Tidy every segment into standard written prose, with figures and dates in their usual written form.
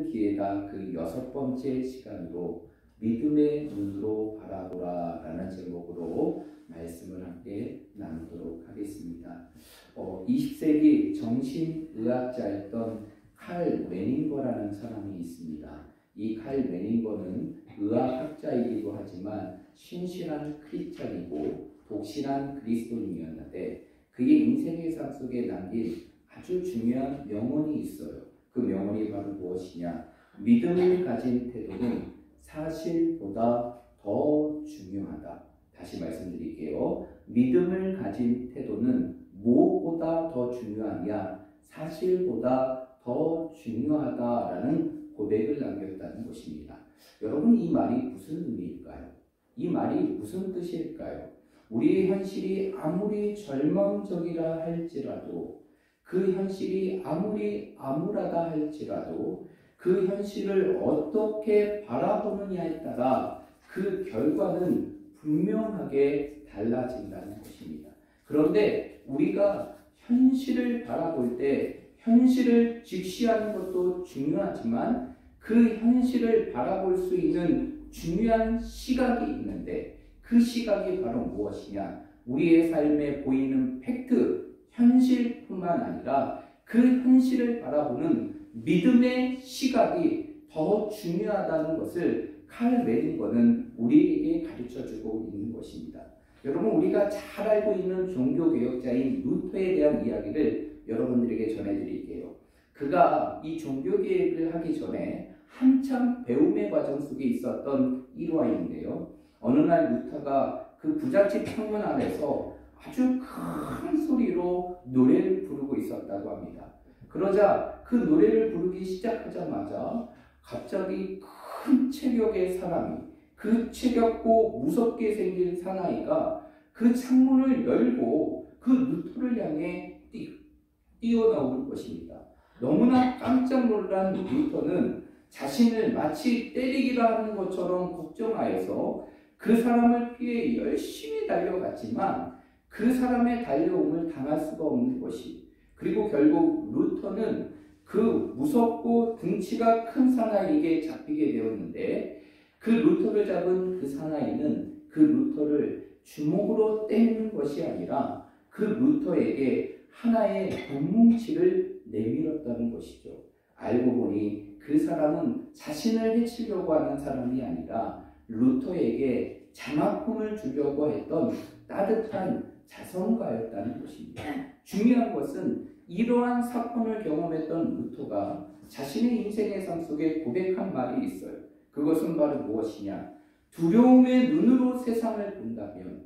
기회가 그 6번째 시간으로 믿음의 눈으로 바라보라 라는 제목으로 말씀을 함께 나누도록 하겠습니다. 20세기 정신의학자였던 칼 메닝거라는 사람이 있습니다. 이 칼 메닝거는 의학학자이기도 하지만 신실한 크리스찬이고 독실한 그리스도인이었는데 그의 인생의 삶 속에 남긴 아주 중요한 명언이 있어요. 그 명언이 바로 무엇이냐? 믿음을 가진 태도는 사실보다 더 중요하다. 다시 말씀드릴게요. 믿음을 가진 태도는 무엇보다 더 중요하냐? 사실보다 더 중요하다라는 고백을 남겼다는 것입니다. 여러분, 이 말이 무슨 의미일까요? 이 말이 무슨 뜻일까요? 우리의 현실이 아무리 절망적이라 할지라도, 그 현실이 아무리 암울하다 할지라도 그 현실을 어떻게 바라보느냐에 따라 그 결과는 분명하게 달라진다는 것입니다. 그런데 우리가 현실을 바라볼 때 현실을 직시하는 것도 중요하지만 그 현실을 바라볼 수 있는 중요한 시각이 있는데 그 시각이 바로 무엇이냐? 우리의 삶에 보이는 팩트, 현실뿐만 아니라 그 현실을 바라보는 믿음의 시각이 더 중요하다는 것을 칼 메닝거는 우리에게 가르쳐주고 있는 것입니다. 여러분, 우리가 잘 알고 있는 종교개혁자인 루터에 대한 이야기를 여러분들에게 전해드릴게요. 그가 이 종교개혁을 하기 전에 한참 배움의 과정 속에 있었던 일화인데요. 어느 날 루터가 그 부잣집 창문 안에서 아주 큰 소리로 노래를 부르고 있었다고 합니다. 그러자 그 노래를 부르기 시작하자마자 갑자기 큰 체격의 사람이, 그 체격고 무섭게 생긴 사나이가 그 창문을 열고 그 루터를 향해 뛰어나오는 것입니다. 너무나 깜짝 놀란 루터는 자신을 마치 때리기라 하는 것처럼 걱정하여서 그 사람을 피해 열심히 달려갔지만 그 사람의 달려옴을 당할 수가 없는 것이, 그리고 결국 루터는 그 무섭고 등치가 큰 사나이에게 잡히게 되었는데 그 루터를 잡은 그 사나이는 그 루터를 주먹으로 때리는 것이 아니라 그 루터에게 하나의 돈뭉치를 내밀었다는 것이죠. 알고 보니 그 사람은 자신을 해치려고 하는 사람이 아니라 루터에게 장학금을 주려고 했던 따뜻한 자선가였다는 것입니다. 중요한 것은 이러한 사건을 경험했던 루터가 자신의 인생의 삶 속에 고백한 말이 있어요. 그것은 바로 무엇이냐? 두려움의 눈으로 세상을 본다면,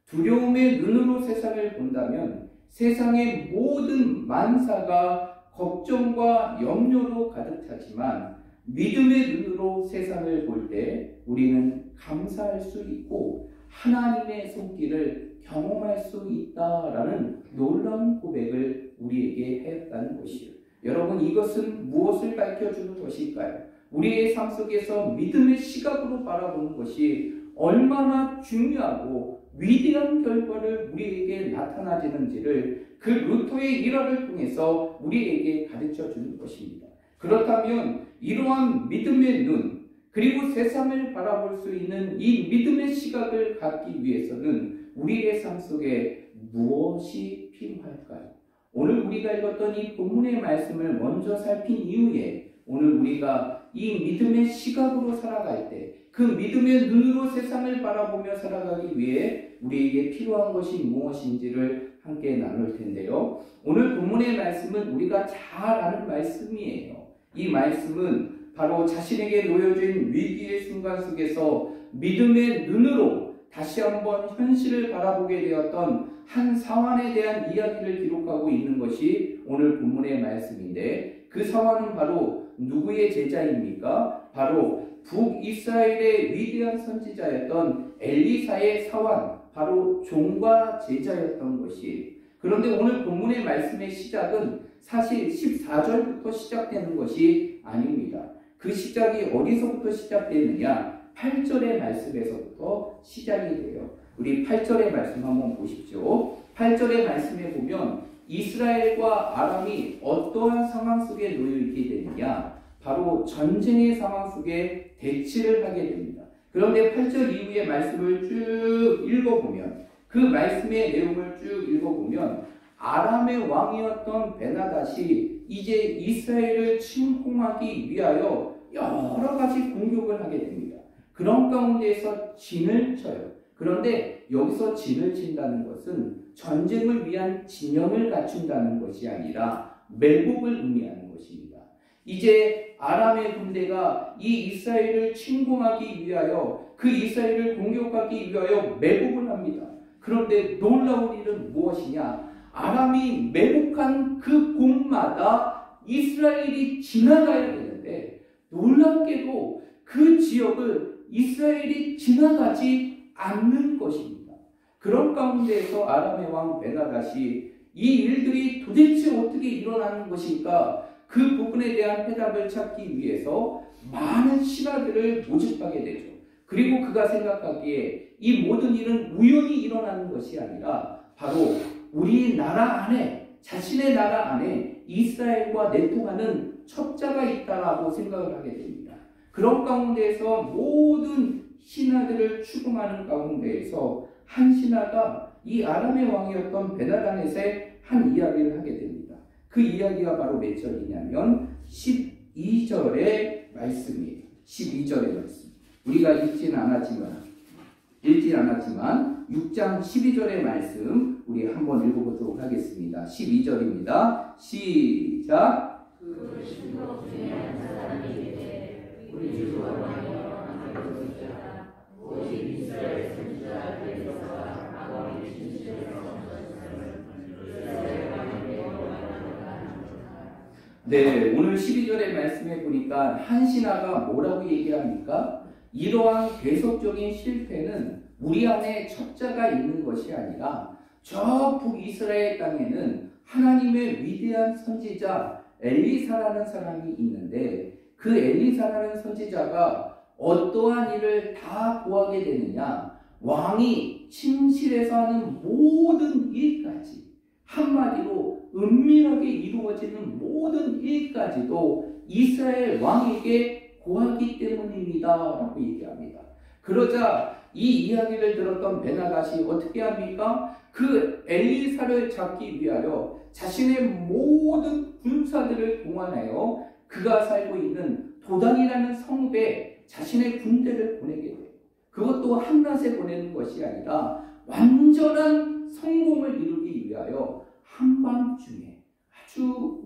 두려움의 눈으로 세상을 본다면 세상의 모든 만사가 걱정과 염려로 가득 차지만 믿음의 눈으로 세상을 볼 때 우리는 감사할 수 있고 하나님의 손길을 경험할 수 있다라는 놀라운 고백을 우리에게 했다는 것이에요. 여러분, 이것은 무엇을 밝혀주는 것일까요? 우리의 삶 속에서 믿음의 시각으로 바라보는 것이 얼마나 중요하고 위대한 결과를 우리에게 나타나지는지를 그 루터의 일화를 통해서 우리에게 가르쳐주는 것입니다. 그렇다면 이러한 믿음의 눈, 그리고 세상을 바라볼 수 있는 이 믿음의 시각을 갖기 위해서는 우리의 삶 속에 무엇이 필요할까요? 오늘 우리가 읽었던 이 본문의 말씀을 먼저 살핀 이후에 오늘 우리가 이 믿음의 시각으로 살아갈 때 그 믿음의 눈으로 세상을 바라보며 살아가기 위해 우리에게 필요한 것이 무엇인지를 함께 나눌 텐데요. 오늘 본문의 말씀은 우리가 잘 아는 말씀이에요. 이 말씀은 바로 자신에게 놓여진 위기의 순간 속에서 믿음의 눈으로 다시 한번 현실을 바라보게 되었던 한 사환에 대한 이야기를 기록하고 있는 것이 오늘 본문의 말씀인데 그 사환은 바로 누구의 제자입니까? 바로 북이스라엘의 위대한 선지자였던 엘리사의 사환, 바로 종과 제자였던 것이. 그런데 오늘 본문의 말씀의 시작은 사실 14절부터 시작되는 것이 아닙니다. 그 시작이 어디서부터 시작되느냐? 8절의 말씀에서부터 시작이 돼요. 우리 8절의 말씀 한번 보십시오. 8절의 말씀에 보면 이스라엘과 아람이 어떠한 상황 속에 놓여 있게 되느냐? 바로 전쟁의 상황 속에 대치를 하게 됩니다. 그런데 8절 이후의 말씀을 쭉 읽어보면, 그 말씀의 내용을 쭉 읽어보면 아람의 왕이었던 베나닷이 이제 이스라엘을 침공하기 위하여 여러 가지 공격을 하게 됩니다. 그런 가운데에서 진을 쳐요. 그런데 여기서 진을 친다는 것은 전쟁을 위한 진영을 갖춘다는 것이 아니라 매복을 의미하는 것입니다. 이제 아람의 군대가 이 이스라엘을 침공하기 위하여, 그 이스라엘을 공격하기 위하여 매복을 합니다. 그런데 놀라운 일은 무엇이냐? 아람이 매복한 그 곳마다 이스라엘이 지나가야 되는데 놀랍게도 그 지역을 이스라엘이 지나가지 않는 것입니다. 그런 가운데에서 아람의 왕 베나닷이 이 일들이 도대체 어떻게 일어나는 것일까? 그 부분에 대한 해답을 찾기 위해서 많은 신하들을 모집하게 되죠. 그리고 그가 생각하기에 이 모든 일은 우연히 일어나는 것이 아니라 바로 우리 나라 안에, 자신의 나라 안에 이스라엘과 내통하는 첩자가 있다라고 생각을 하게 됩니다. 그런 가운데에서 모든 신하들을 추궁하는 가운데에서 한 신하가 이 아람의 왕이었던 베나닷의 한 이야기를 하게 됩니다. 그 이야기가 바로 몇 절이냐면 12절의 말씀이에요. 12절의 말씀. 우리가 읽진 않았지만 6장 12절의 말씀 우리 한번 읽어보도록 하겠습니다. 12절입니다. 시작. 그 신도 중에 한 사람이 이르되 우리 주 왕이여 하나님이시라 오직 이스라엘 선지자 앞에서와 아버지 진실에서 네, 오늘 12절의 말씀에 보니까 한 신하가 뭐라고 얘기합니까? 이러한 계속적인 실패는 우리 안에 첩자가 있는 것이 아니라 저 북이스라엘 땅에는 하나님의 위대한 선지자 엘리사라는 사람이 있는데 그 엘리사라는 선지자가 어떠한 일을 다 보하게 되느냐? 왕이 침실에서 하는 모든 일까지, 한마디로 은밀하게 이루어지는 모든 일까지도 이스라엘 왕에게 고하기 때문입니다 라고 얘기합니다. 그러자 이 이야기를 들었던 베나닷이 어떻게 합니까? 그 엘리사를 잡기 위하여 자신의 모든 군사들을 동원하여 그가 살고 있는 도단이라는 성읍에 자신의 군대를 보내게 돼요. 그것도 한낮에 보내는 것이 아니라 완전한 성공을 이루기 위하여 한밤중에 아주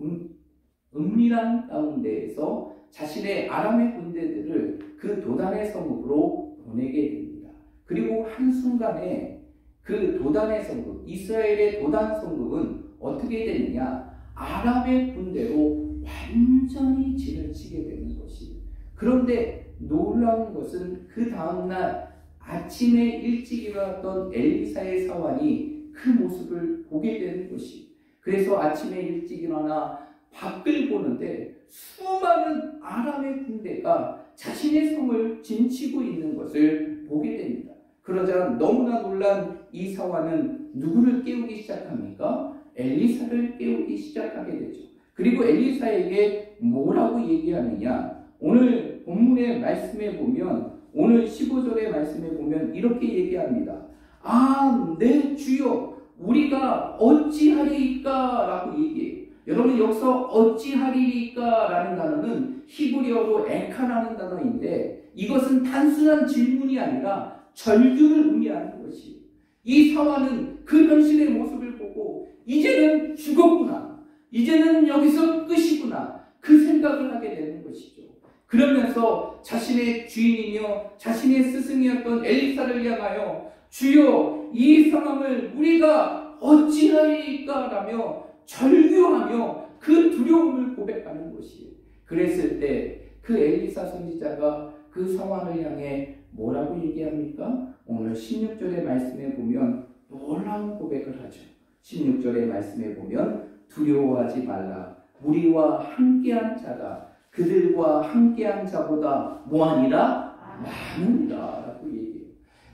은밀한 가운데에서 자신의 아람의 군대들을 그 도단의 성읍으로 보내게 됩니다. 그리고 한순간에 그 도단의 성읍, 이스라엘의 도단 성읍은 어떻게 되느냐? 아람의 군대로 완전히 진을 치게 되는 것이에요. 그런데 놀라운 것은 그 다음날 아침에 일찍 일어났던 엘리사의 사환이 그 모습을 보게 되는 것이에요. 그래서 아침에 일찍 일어나 밖을 보는데 수많은 아람의 군대가 자신의 성을 진치고 있는 것을 보게 됩니다. 그러자 너무나 놀란 이 사환은 누구를 깨우기 시작합니까? 엘리사를 깨우기 시작하게 되죠. 그리고 엘리사에게 뭐라고 얘기하느냐? 오늘 본문의 말씀에 보면, 오늘 15절의 말씀에 보면 이렇게 얘기합니다. 아, 내 주여, 우리가 어찌하리이까? 라고 얘기해요. 여러분, 여기서 어찌하리이까? 라는 단어는 히브리어로 에카라는 단어인데 이것은 단순한 질문이 아니라 절규를 의미하는 것이에요. 이 사환은 그 현실의 모습을 보고 이제는 죽었구나, 이제는 여기서 끝이구나, 그 생각을 하게 되는 것이죠. 그러면서 자신의 주인이며 자신의 스승이었던 엘리사를 향하여 주여, 이 상황을 우리가 어찌하리까? 라며 절규하며 그 두려움을 고백하는 것이에요. 그랬을 때 그 엘리사 선지자가 그 상황을 향해 뭐라고 얘기합니까? 오늘 16절의 말씀에 보면 놀라운 고백을 하죠. 16절의 말씀에 보면 두려워하지 말라. 우리와 함께한 자가 그들과 함께한 자보다 뭐하니라? 많으니라 라고 얘기해요.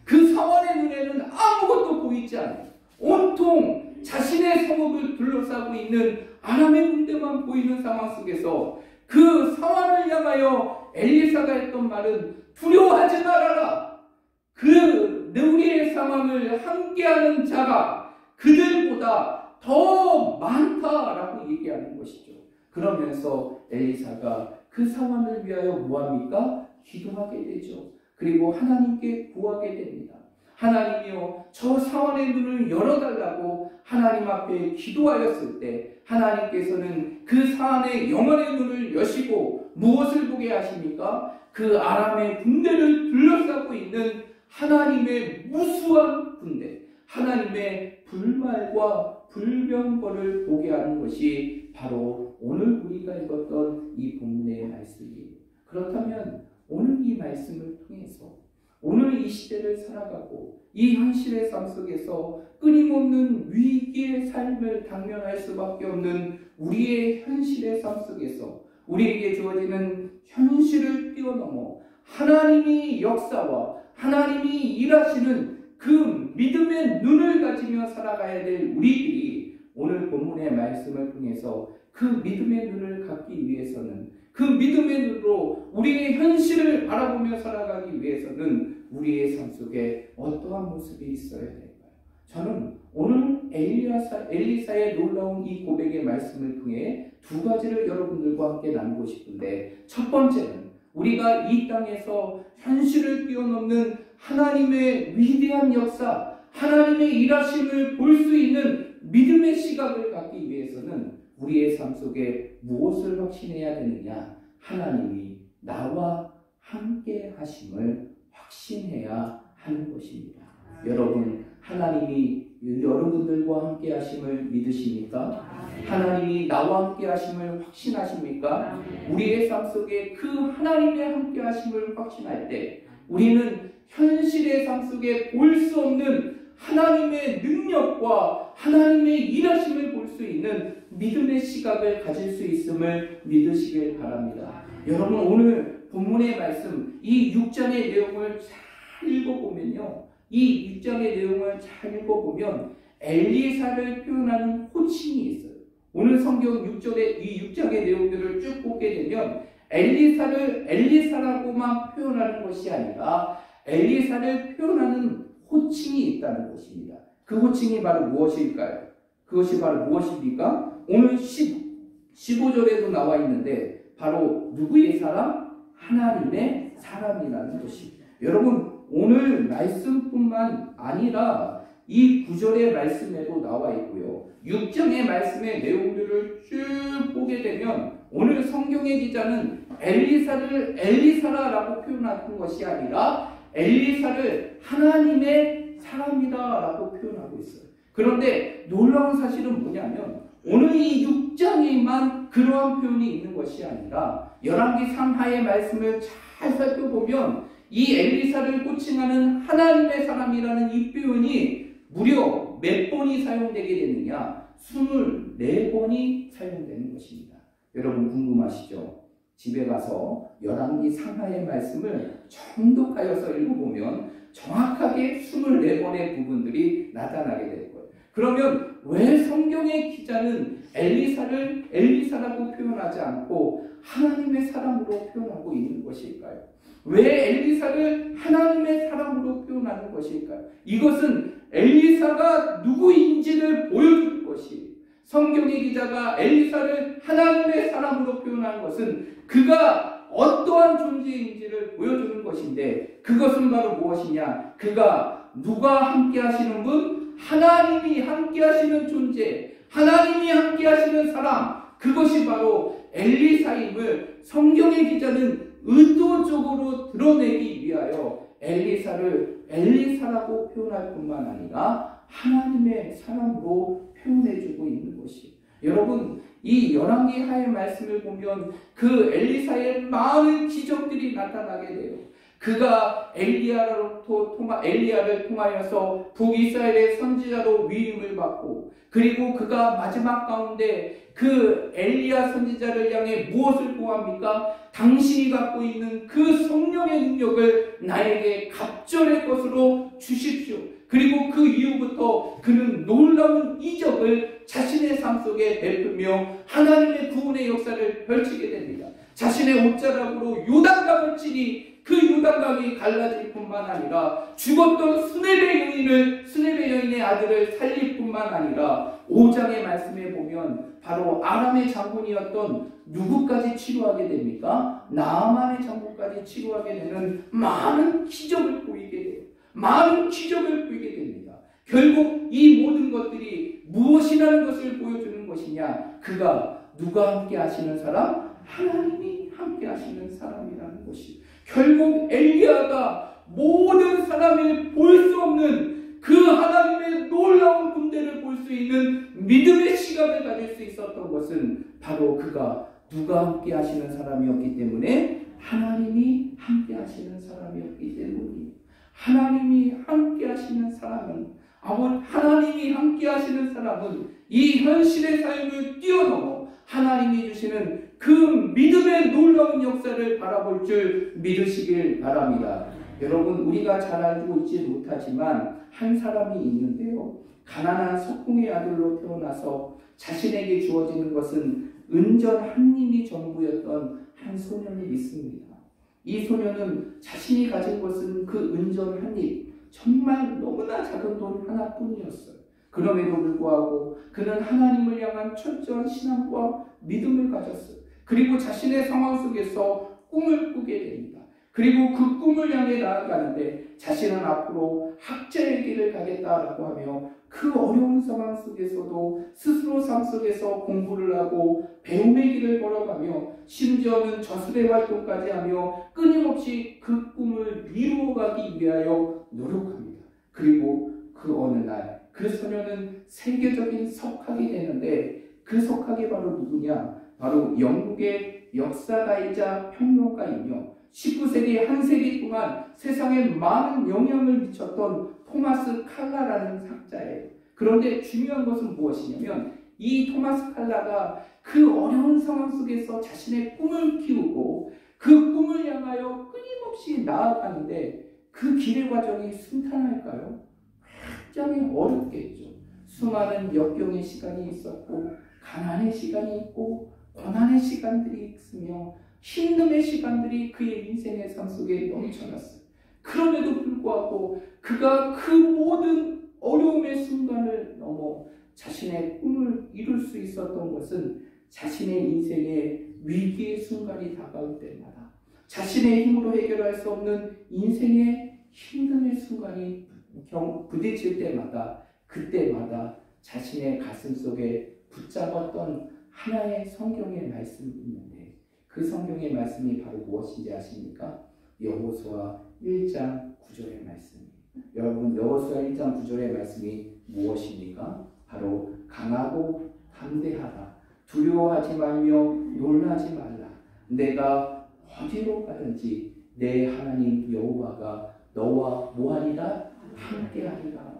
그 사환의 눈에는 아무것도 보이지 않아요. 온통 자신의 성읍을 둘러싸고 있는 아람의 군대만 보이는 상황 속에서 그 상황을 향하여 엘리사가 했던 말은 두려워하지 말아라. 우리의 상황을 함께하는 자가 그들보다 더 많다라고 얘기하는 것이죠. 그러면서 엘리사가 그 상황을 위하여 뭐합니까? 기도하게 되죠. 그리고 하나님께 구하게 됩니다. 하나님이여, 저 사원의 눈을 열어달라고 하나님 앞에 기도하였을 때 하나님께서는 그 사원의 영혼의 눈을 여시고 무엇을 보게 하십니까? 그 아람의 군대를 둘러싸고 있는 하나님의 무수한 군대, 하나님의 불말과 불병거를 보게 하는 것이 바로 오늘 우리가 읽었던 이 본문의 말씀이에요. 그렇다면 오늘 이 말씀을 통해서 오늘 이 시대를 살아가고 이 현실의 삶 속에서 끊임없는 위기의 삶을 당면할 수밖에 없는 우리의 현실의 삶 속에서 우리에게 주어지는 현실을 뛰어넘어 하나님이 역사와 하나님이 일하시는 그 믿음의 눈을 가지며 살아가야 될 우리들이 오늘 본문의 말씀을 통해서 그 믿음의 눈을 갖기 위해서는, 그 믿음의 눈으로 우리의 현실을 바라보며 살아가기 위해서는 우리의 삶 속에 어떠한 모습이 있어야 될까요? 저는 오늘 엘리사의 놀라운 이 고백의 말씀을 통해 두 가지를 여러분들과 함께 나누고 싶은데, 첫 번째는 우리가 이 땅에서 현실을 뛰어넘는 하나님의 위대한 역사, 하나님의 일하심을 볼 수 있는 믿음의 시각을 갖기 위해서는 우리의 삶 속에 무엇을 확신해야 되느냐? 하나님이 나와 함께 하심을 확신해야 하는 것입니다. 여러분, 하나님이 여러분들과 함께 하심을 믿으십니까? 하나님이 나와 함께 하심을 확신하십니까? 우리의 삶 속에 그 하나님의 함께 하심을 확신할 때 우리는 현실의 삶 속에 볼 수 없는 하나님의 능력과 하나님의 일하심을 볼 수 있는 믿음의 시각을 가질 수 있음을 믿으시길 바랍니다. 여러분, 오늘 본문의 말씀, 이 6장의 내용을 잘 읽어보면요, 이 6장의 내용을 잘 읽어보면 엘리사를 표현하는 호칭이 있어요. 오늘 성경 6절의 이 6장의 내용들을 쭉 보게 되면 엘리사를 엘리사라고만 표현하는 것이 아니라 엘리사를 표현하는 호칭이 있다는 것입니다. 그 호칭이 바로 무엇일까요? 그것이 바로 무엇입니까? 오늘 15절에도 나와 있는데 바로 누구의 사람? 하나님의 사람이라는 것입니다. 여러분, 오늘 말씀뿐만 아니라 이 9절의 말씀에도 나와 있고요, 6장의 말씀의 내용들을 쭉 보게 되면 오늘 성경의 기자는 엘리사를 엘리사라고 표현하는 것이 아니라 엘리사를 하나님의 사람이다라고 표현하고 있어요. 그런데 놀라운 사실은 뭐냐면 오늘 이 6장에만 그러한 표현이 있는 것이 아니라 열왕기 상하의 말씀을 잘 살펴보면 이 엘리사를 호칭하는 하나님의 사람이라는 이 표현이 무려 몇 번이 사용되게 되느냐? 24번이 사용되는 것입니다. 여러분, 궁금하시죠? 집에 가서 열왕기 상하의 말씀을 정독하여서 읽어보면 정확하게 24번의 부분들이 나타나게 될 거예요. 그러면 왜 성경의 기자는 엘리사를 엘리사라고 표현하지 않고 하나님의 사람으로 표현하고 있는 것일까요? 왜 엘리사를 하나님의 사람으로 표현하는 것일까요? 이것은 엘리사가 누구인지를 보여줄 것이, 성경의 기자가 엘리사를 하나님의 사람으로 표현한 것은 그가 어떠한 존재인지를 보여주는 것인데, 그것은 바로 무엇이냐? 그가 누가 함께 하시는 분? 하나님이 함께 하시는 존재, 하나님이 함께 하시는 사람, 그것이 바로 엘리사임을 성경의 기자는 의도적으로 드러내기 위하여 엘리사를 엘리사라고 표현할 뿐만 아니라 하나님의 사람으로 표현해주고 있는 것이, 여러분, 이 열왕기 하의 말씀을 보면 그 엘리사의 많은 기적들이 나타나게 돼요. 그가 엘리야를 통하여서 북이스라엘의 선지자로 위임을 받고, 그리고 그가 마지막 가운데 그 엘리야 선지자를 향해 무엇을 구합니까? 당신이 갖고 있는 그 성령의 능력을 나에게 갑절의 것으로 주십시오. 그리고 그 이후부터 그는 놀라운 이적을 자신의 삶 속에 베풀며 하나님의 구원의 역사를 펼치게 됩니다. 자신의 옷자락으로 요단강을 치니 그 요단강이 갈라질 뿐만 아니라 죽었던 스네베 여인의 아들을 살릴 뿐만 아니라 5장의 말씀에 보면 바로 아람의 장군이었던 누구까지 치료하게 됩니까? 나아만의 장군까지 치료하게 되는 많은 기적을 보이게 돼요. 많은 기적을 보이게 됩니다. 결국 이 모든 것들이 무엇이라는 것을 보여주는 것이냐? 그가 누가 함께 하시는 사람? 하나님이 함께 하시는 사람이라는 것이. 결국 엘리야가 모든 사람이 볼 수 없는 그 하나님의 놀라운 군대를 볼 수 있는 믿음의 시각을 가질 수 있었던 것은 바로 그가 누가 함께 하시는 사람이었기 때문에, 하나님이 함께 하시는 사람이었기 때문이에요. 하나님이 함께 하시는 사람은, 하나님이 함께 하시는 사람은 이 현실의 삶을 뛰어넘어 하나님이 주시는 그 믿음의 놀라운 역사를 바라볼 줄 믿으시길 바랍니다. 여러분, 우리가 잘 알고 있지 못하지만 한 사람이 있는데요. 가난한 석궁의 아들로 태어나서 자신에게 주어지는 것은 은전 한 입이 전부였던 한 소년이 있습니다. 이 소년은 자신이 가진 것은 그 은전 한 입, 정말 너무나 작은 돈 하나뿐이었어요. 그럼에도 불구하고 그는 하나님을 향한 철저한 신앙과 믿음을 가졌어요. 그리고 자신의 상황 속에서 꿈을 꾸게 됩니다. 그리고 그 꿈을 향해 나아가는데 자신은 앞으로 학자의 길을 가겠다라고 하며 그 어려운 상황 속에서도 스스로 삶 속에서 공부를 하고 배움의 길을 걸어가며 심지어는 저술의 활동까지 하며 끊임없이 그 꿈을 이루어가기 위하여 노력합니다. 그리고 그 어느 날 그 소녀는 세계적인 석학이 되는데, 그 석학이 바로 누구냐? 바로 영국의 역사가이자 평론가이며 19세기 한 세기 동안 세상에 많은 영향을 미쳤던 토마스 칼라라는 학자예요. 그런데 중요한 것은 무엇이냐면, 이 토마스 칼라가 그 어려운 상황 속에서 자신의 꿈을 키우고 그 꿈을 향하여 끊임없이 나아가는데, 그 길의 과정이 순탄할까요? 굉장히 어렵겠죠. 수많은 역경의 시간이 있었고, 가난의 시간이 있고, 고난의 시간들이 있으며 힘듦의 시간들이 그의 인생의 삶 속에 넘쳐났어요. 그럼에도 불구하고 그가 그 모든 어려움의 순간을 넘어 자신의 꿈을 이룰 수 있었던 것은 자신의 인생의 위기의 순간이 다가올 때마다, 자신의 힘으로 해결할 수 없는 인생의 힘듦의 순간이 부딪힐 때마다, 그때마다 자신의 가슴 속에 붙잡았던 하나의 성경의 말씀이 있는데, 그 성경의 말씀이 바로 무엇인지 아십니까? 여호수아 1장 9절의 말씀입니다. 여러분, 여호수아 1장 9절의 말씀이 무엇입니까? 바로 강하고 담대하라. 두려워하지 말며 놀라지 말라. 내가 어디로 가든지 내 하나님 여호와가 너와 뭐하리라? 함께하리라.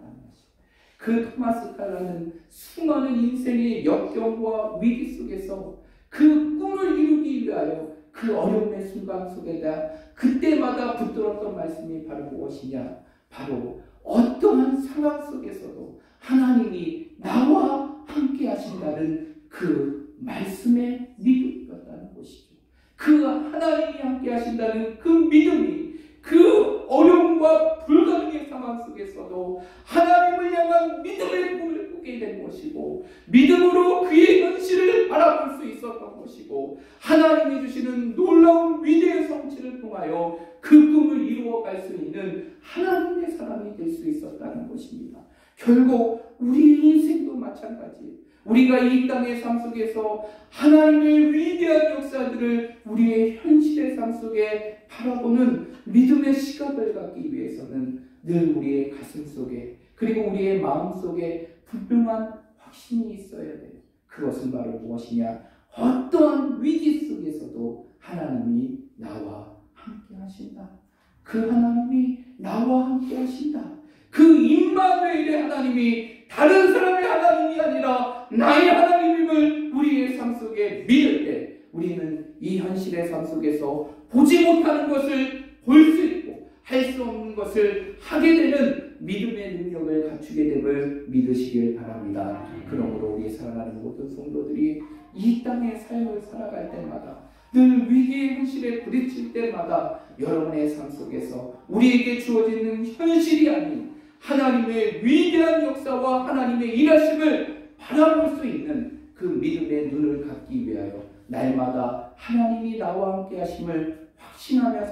그 토마스 칼라는 수많은 인생의 역경과 위기 속에서 그 꿈을 이루기 위하여 그 어려움의 순간 속에다 그때마다 붙들었던 말씀이 바로 무엇이냐? 바로 어떠한 상황 속에서도 하나님이 나와 함께 하신다는 그 말씀의 믿음이었다는 것이죠. 그 하나님이 함께 하신다는 그 믿음이 그 어려움과 불가능의 상황 속에서도 하나님을 향한 믿음의 꿈을 꾸게 된 것이고, 믿음으로 그의 현실을 바라볼 수 있었던 것이고, 하나님이 주시는 놀라운 위대의 성취를 통하여 그 꿈을 이루어갈 수 있는 하나님의 사람이 될 수 있었다는 것입니다. 결국 우리 인생도 마찬가지예요. 우리가 이 땅의 삶 속에서 하나님의 위대한 역사들을 우리의 현실의 삶 속에 바라보는 믿음의 시각을 갖기 위해서는 늘 우리의 가슴 속에, 그리고 우리의 마음 속에 분명한 확신이 있어야 돼요. 그것은 바로 무엇이냐? 어떠한 위기 속에서도 하나님이 나와 함께 하신다. 그 하나님이 나와 함께 하신다. 그 임마누엘의 하나님이 다른 사람의 하나님이 아니라 나의 하나님임을 우리의 삶 속에 믿을 때, 우리는 이 현실의 삶 속에서 보지 못하는 것을 볼 수 있고 할 수 없는 것을 하게 되는 믿음의 능력을 갖추게 됨을 믿으시길 바랍니다. 그러므로 우리 사랑하는 모든 성도들이 이 땅의 삶을 살아갈 때마다 늘 위기의 현실에 부딪힐 때마다 여러분의 삶 속에서 우리에게 주어지는 현실이 아닌 하나님의 위대한 역사와 하나님의 일하심을 바라볼 수 있는 그 믿음의 눈을 갖기 위하여 날마다 하나님이 나와 함께 하심을 확신하며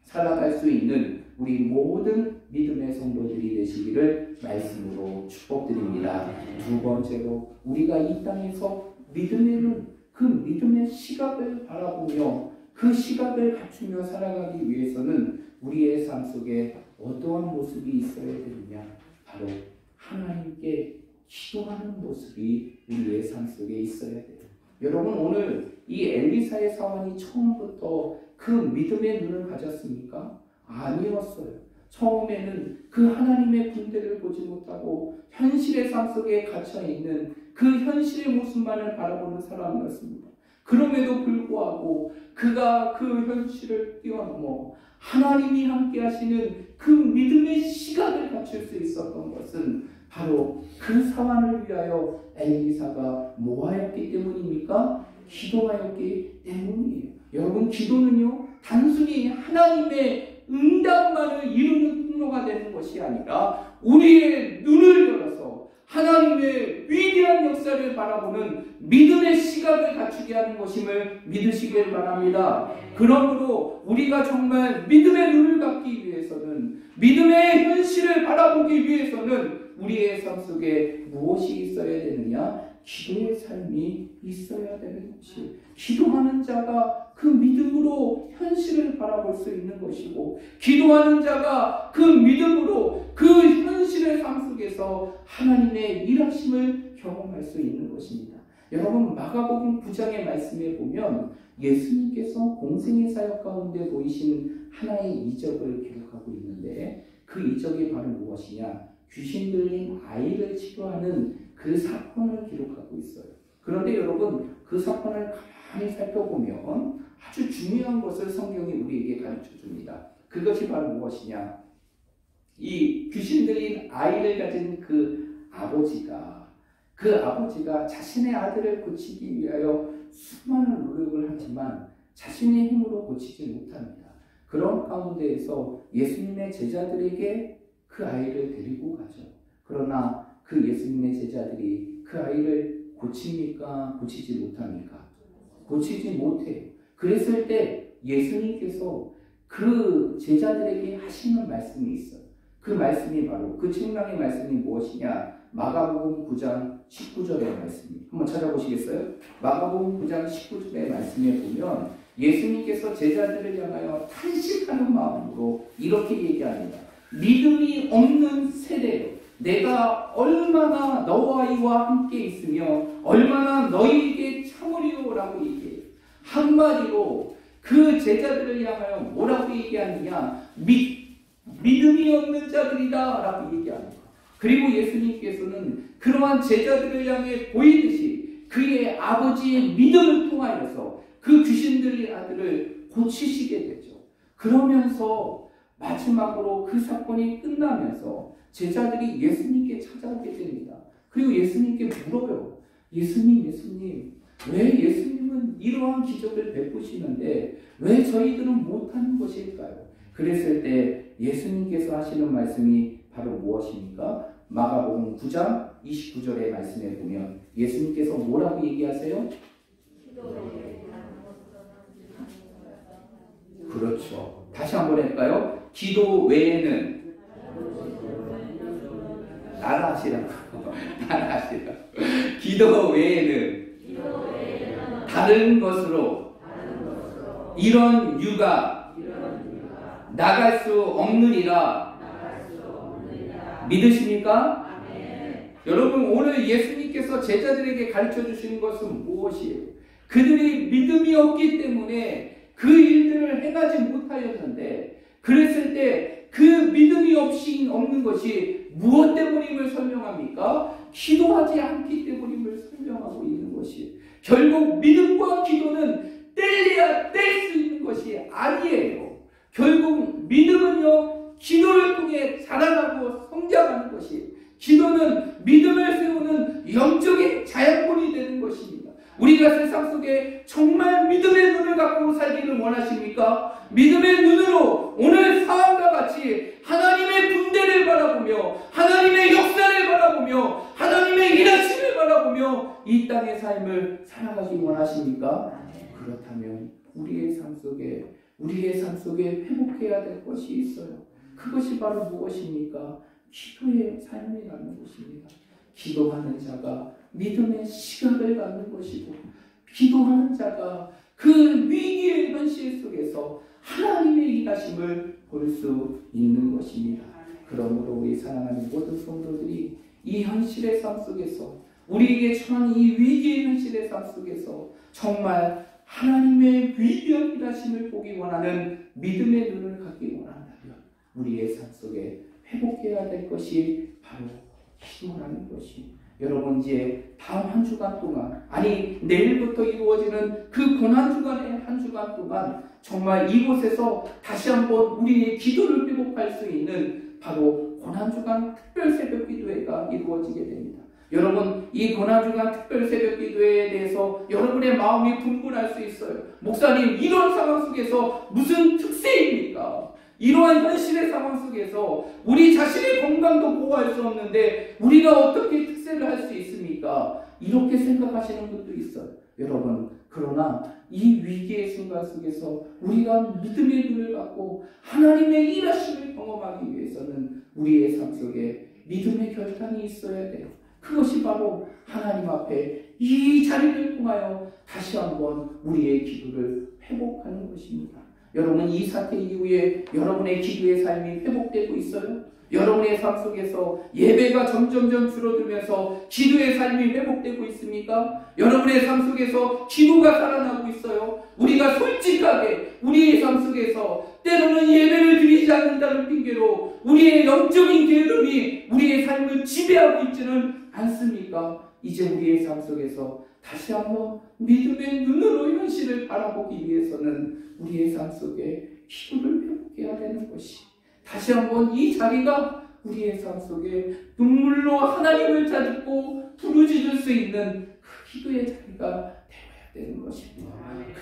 살아갈 수 있는 우리 모든 믿음의 성도들이 되시기를 말씀으로 축복드립니다. 두 번째로 우리가 이 땅에서 믿음의 눈, 그 믿음의 시각을 바라보며 그 시각을 갖추며 살아가기 위해서는 우리의 삶 속에 어떠한 모습이 있어야 되느냐? 바로 하나님께 기도하는 모습이 우리의 삶 속에 있어야 돼요. 여러분, 오늘 이 엘리사의 사환이 처음부터 그 믿음의 눈을 가졌습니까? 아니었어요. 처음에는 그 하나님의 군대를 보지 못하고 현실의 삶 속에 갇혀있는 그 현실의 모습만을 바라보는 사람이었습니다. 그럼에도 불구하고 그가 그 현실을 뛰어넘어 하나님이 함께 하시는 그 믿음의 시각을 갖출 수 있었던 것은 바로 그 사환을 위하여 엘리사가 뭐하였기 때문입니까? 기도하였기 때문이에요. 여러분, 기도는요 단순히 하나님의 응답만을 이루는 통로가 되는 것이 아니라 우리의 눈을 열어서 하나님의 위대한 역사를 바라보는 믿음의 시각을 갖추게 하는 것임을 믿으시길 바랍니다. 그러므로 우리가 정말 믿음의 눈을 갖기 위해서는, 믿음의 현실을 바라보기 위해서는 우리의 삶 속에 무엇이 있어야 되느냐? 기도의 삶이 있어야 되는 것이, 기도하는 자가 그 믿음으로 현실을 바라볼 수 있는 것이고, 기도하는 자가 그 믿음으로 그 현실의 삶 속에서 하나님의 일하심을 경험할 수 있는 것입니다. 여러분, 마가복음 9장의 말씀에 보면 예수님께서 공생의 사역 가운데 보이신 하나의 이적을 기록하고 있는데, 그 이적이 바로 무엇이냐? 귀신 들린 아이를 치료하는 그 사건을 기록하고 있어요. 그런데 여러분, 그 사건을 가만히 살펴보면 아주 중요한 것을 성경이 우리에게 가르쳐 줍니다. 그것이 바로 무엇이냐? 이 귀신 들린 아이를 가진 그 아버지가 자신의 아들을 고치기 위하여 수많은 노력을 하지만 자신의 힘으로 고치지 못합니다. 그런 가운데에서 예수님의 제자들에게 그 아이를 데리고 가죠. 그러나 그 예수님의 제자들이 그 아이를 고칩니까? 고치지 못합니까? 고치지 못해요. 그랬을 때 예수님께서 그 제자들에게 하시는 말씀이 있어요. 그 말씀이 바로, 그 책망의 말씀이 무엇이냐? 마가복음 9장 19절의 말씀입니다. 한번 찾아보시겠어요? 마가복음 9장 19절의 말씀에 보면 예수님께서 제자들을 향하여 탄식하는 마음으로 이렇게 얘기합니다. 믿음이 없는 세대, 내가 얼마나 너와 이와 함께 있으며 얼마나 너희에게 참으리오라고 얘기해요. 한마디로 그 제자들을 향하여 뭐라고 얘기하느냐? 믿음이 없는 자들이다 라고 얘기합니다. 그리고 예수님께서는 그러한 제자들을 향해 보이듯이 그의 아버지의 믿음을 통하여서 그 귀신들의 아들을 고치시게 되죠. 그러면서 마지막으로 그 사건이 끝나면서 제자들이 예수님께 찾아오게 됩니다. 그리고 예수님께 물어요. 예수님, 왜 예수님은 이러한 기적을 베푸시는데 왜 저희들은 못하는 것일까요? 그랬을 때 예수님께서 하시는 말씀이 바로 무엇입니까? 마가복음 9장 29절의 말씀에 보면 예수님께서 뭐라고 얘기하세요? 그렇죠. 다시 한번 할까요? 기도 외에는 따라하시라고. 기도 외에는 다른 것으로 이런 유가 나갈 수 없느니라. 믿으십니까? 여러분, 오늘 예수님께서 제자들에게 가르쳐 주시는 것은 무엇이에요? 그들이 믿음이 없기 때문에 그 일들을 행하지 못하였는데, 그랬을 때 그 믿음이 없는 것이 무엇 때문임을 설명합니까? 기도하지 않기 때문임을 설명하고 있는 것이, 결국 믿음과 기도는 뗄래야 뗄 수 있는 것이 아니에요. 결국 믿음은요, 기도를 통해 자라나고 성장하는 것이, 기도는 믿음을 세우는 영적인 자양분이 되는 것입니다. 것입니다. 우리가 세상 속에 정말 믿음의 눈을 갖고 살기를 원하십니까? 믿음의 눈으로 오늘 상황과 같이 하나님의 군대를 바라보며 하나님의 역사를 바라보며 하나님의 일하심을 바라보며 이 땅의 삶을 살아가기 원하십니까? 그렇다면 우리의 삶 속에 회복해야 될 것이 있어요. 그것이 바로 무엇입니까? 기도의 삶을 갖는 것입니다. 기도하는 자가 믿음의 시각을 갖는 것이고, 기도하는 자가 그 위기의 현실 속에서 하나님의 일하심을 볼 수 있는 것입니다. 그러므로 우리 사랑하는 모든 성도들이 이 현실의 삶 속에서, 우리에게 처한 이 위기의 현실의 삶 속에서 정말 하나님의 위대한 일하심을 보기 원하는 믿음의 눈을 갖기 원한다면 우리의 삶 속에 회복해야 될 것이 바로 기도라는 것이, 여러분 이제 다음 한 주간 동안, 아니 내일부터 이루어지는 그 고난주간의 한 주간 동안 정말 이곳에서 다시 한번 우리의 기도를 회복할 수 있는 바로 고난주간 특별 새벽 기도회가 이루어지게 됩니다. 여러분, 이 고난주간 특별 새벽 기도회에 대해서 여러분의 마음이 분분할 수 있어요. 목사님, 이런 상황 속에서 무슨 특세입니까? 이러한 현실의 상황 속에서 우리 자신의 건강도 보호할 수 없는데 우리가 어떻게 특세를 할 수 있습니까? 이렇게 생각하시는 분도 있어요. 여러분, 그러나 이 위기의 순간 속에서 우리가 믿음의 눈을 갖고 하나님의 일하심을 경험하기 위해서는 우리의 삶 속에 믿음의 결단이 있어야 돼요. 그것이 바로 하나님 앞에 이 자리를 통하여 다시 한번 우리의 기도를 회복하는 것입니다. 여러분, 이 사태 이후에 여러분의 기도의 삶이 회복되고 있어요? 여러분의 삶 속에서 예배가 점점점 줄어들면서 기도의 삶이 회복되고 있습니까? 여러분의 삶 속에서 기도가 살아나고 있어요? 우리가 솔직하게 우리의 삶 속에서 때로는 예배를 드리지 않는다는 핑계로 우리의 영적인 게으름이 우리의 삶을 지배하고 있지는 않습니까? 이제 우리의 삶 속에서 다시 한번 믿음의 눈으로 현실을 바라보기 위해서는 우리의 삶 속에 기도를 회복해야 되는 것이, 다시 한번 이 자리가 우리의 삶 속에 눈물로 하나님을 찾고 부르짖을 수 있는 그 기도의 자리가 되어야 되는 것입니다.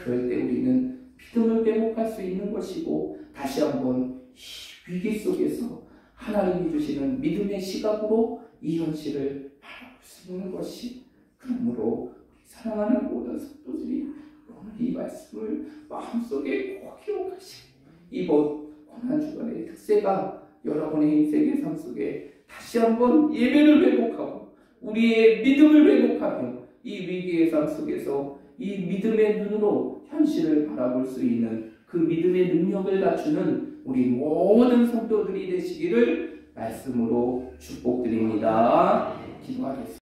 그럴 때 우리는 믿음을 회복할 수 있는 것이고, 다시 한번 이 위기 속에서 하나님이 주시는 믿음의 시각으로 이 현실을 바라볼 수 있는 것이, 그러므로 사랑하는 모든 성도들이 오늘 이 말씀을 마음속에 꼭 기록하시고, 이번 고난주간의 특세가 여러분의 인생의 삶 속에 다시 한번 예배를 회복하고 우리의 믿음을 회복하며 이 위기의 삶 속에서 이 믿음의 눈으로 현실을 바라볼 수 있는 그 믿음의 능력을 갖추는 우리 모든 성도들이 되시기를 말씀으로 축복드립니다. 기도하겠습니다.